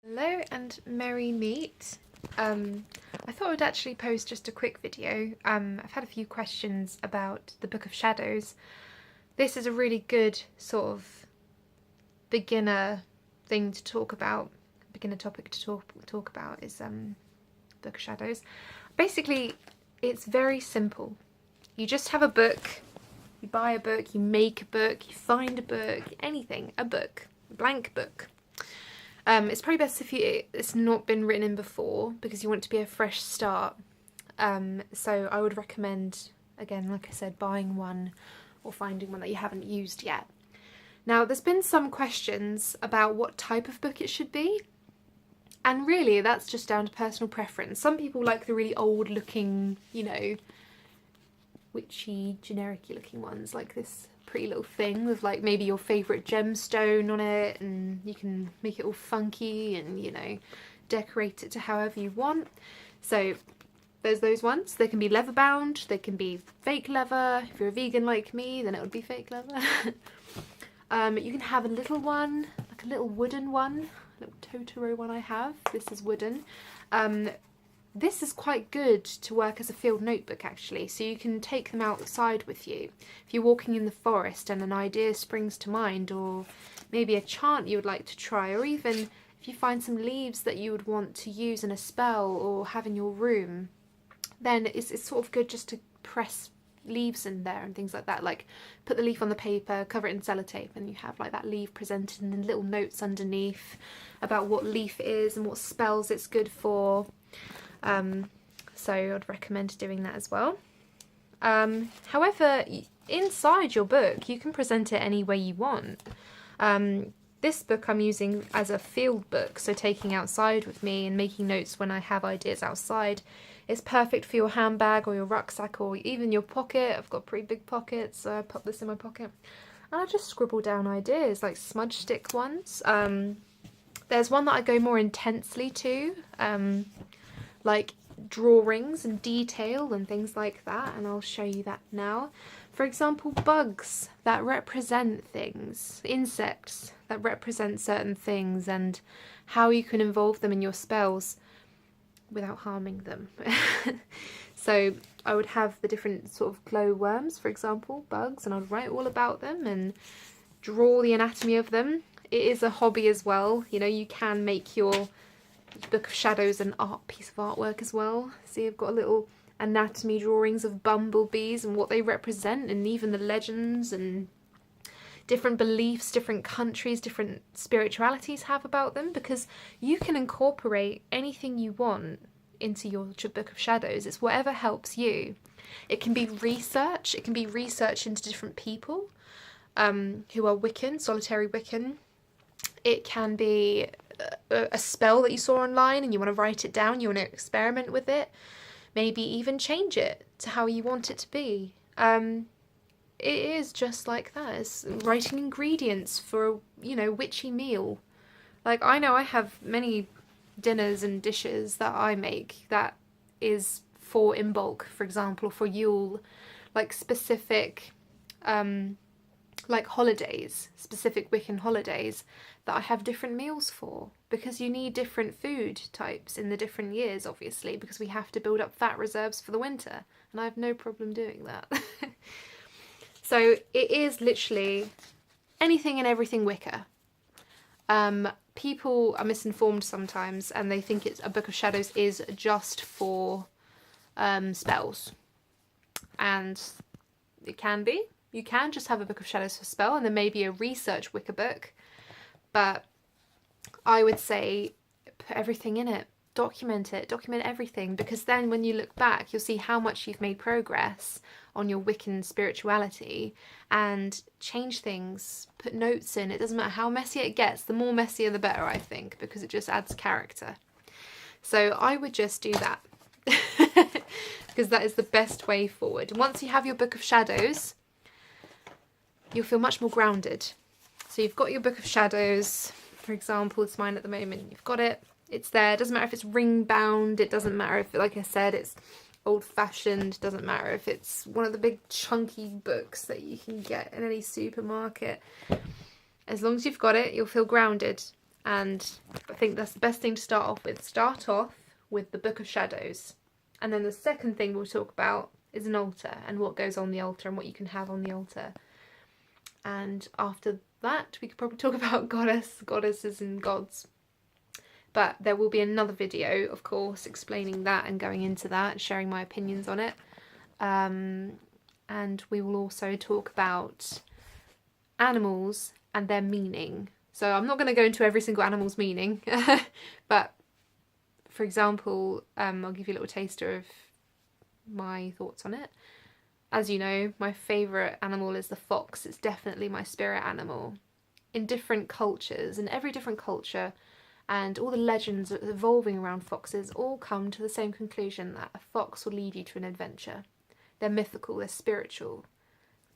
Hello and merry meet. I thought I would actually post just a quick video. I've had a few questions about the Book of Shadows. This is a really good sort of beginner thing to talk about. Beginner topic to talk about is Book of Shadows. Basically, it's very simple. You just have a book. You buy a book. You make a book. You find a book. Anything. A book. A blank book. It's probably best if it's not been written in before because you want it to be a fresh start. So I would recommend, again, like I said, buying one or finding one that you haven't used yet. Now, there's been some questions about what type of book it should be. And really, that's just down to personal preference. Some people like the really old looking, witchy, generic-y looking ones, like this pretty little thing with like maybe your favourite gemstone on it, and you can make it all funky and decorate it to however you want. So there's those ones. They can be leather bound, they can be fake leather. If you're a vegan like me, then it would be fake leather. You can have a little one, like a little wooden one, a little Totoro one I have. This is wooden. This is quite good to work as a field notebook actually, so you can take them outside with you. If you're walking in the forest and an idea springs to mind, or maybe a chant you would like to try, or even if you find some leaves that you would want to use in a spell or have in your room, then it's sort of good just to press leaves in there and things like that. Like put the leaf on the paper, cover it in sellotape, and you have like that leaf presented and then little notes underneath about what leaf is and what spells it's good for. So I'd recommend doing that as well. However, inside your book you can present it any way you want. This book I'm using as a field book, so taking outside with me and making notes when I have ideas outside. It's perfect for your handbag or your rucksack or even your pocket. I've got pretty big pockets, so I pop this in my pocket and I just scribble down ideas, like smudge stick ones. There's one that I go more intensely to, like drawings and detail and things like that, and I'll show you that now. For example, bugs that represent things, insects that represent certain things, and how you can involve them in your spells without harming them. So I would have the different sort of glow worms, for example, bugs, and I'd write all about them and draw the anatomy of them. It is a hobby as well, you can make your Book of Shadows an piece of artwork as well. See, I've got a little anatomy drawings of bumblebees and what they represent, and even the legends and different beliefs different countries, different spiritualities have about them, because you can incorporate anything you want into your Book of Shadows. It's whatever helps you. It can be research. It can be research into different people who are Wiccan, solitary Wiccan. It can be a spell that you saw online and you want to write it down, you want to experiment with it, maybe even change it to how you want it to be. It is just like that. It's writing ingredients for a witchy meal. Like, I know I have many dinners and dishes that I make that is for Imbolc, for example, for Yule, like specific like holidays, specific Wiccan holidays that I have different meals for, because you need different food types in the different years, obviously, because we have to build up fat reserves for the winter, and I have no problem doing that. So it is literally anything and everything Wicca. People are misinformed sometimes and they think a Book of Shadows is just for spells, and it can be. You can just have a Book of Shadows for spell, and there may be a research Wicca book, but I would say put everything in it. Document it. Document everything, because then when you look back, you'll see how much you've made progress on your Wiccan spirituality, and change things, put notes in. It doesn't matter how messy it gets. The more messier, the better, I think, because it just adds character. So I would just do that, because that is the best way forward. And once you have your Book of Shadows, you'll feel much more grounded. So you've got your Book of Shadows, for example, it's mine at the moment. You've got it, it's there. It doesn't matter if it's ring bound, it doesn't matter if, like I said, it's old fashioned, it doesn't matter if it's one of the big chunky books that you can get in any supermarket. As long as you've got it, you'll feel grounded. And I think that's the best thing to start off with. Start off with the Book of Shadows. And then the second thing we'll talk about is an altar and what goes on the altar and what you can have on the altar. And after that, we could probably talk about goddesses and gods. But there will be another video, of course, explaining that and going into that, sharing my opinions on it. And we will also talk about animals and their meaning. So I'm not going to go into every single animal's meaning, but for example, I'll give you a little taster of my thoughts on it. As you know, my favourite animal is the fox. It's definitely my spirit animal. In different cultures, in every different culture, and all the legends evolving around foxes all come to the same conclusion, that a fox will lead you to an adventure. They're mythical, they're spiritual,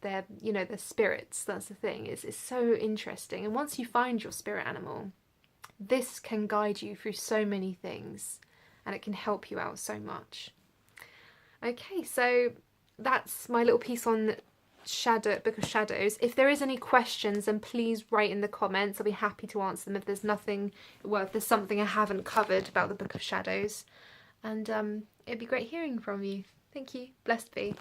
they're, you know, they're spirits. That's the thing. It's so interesting. And once you find your spirit animal, this can guide you through so many things, and it can help you out so much. Okay, so that's my little piece on Book of Shadows. If there is any questions, then please write in the comments. I'll be happy to answer them if there's nothing, well, if there's something I haven't covered about the Book of Shadows. And it'd be great hearing from you. Thank you. Blessed be.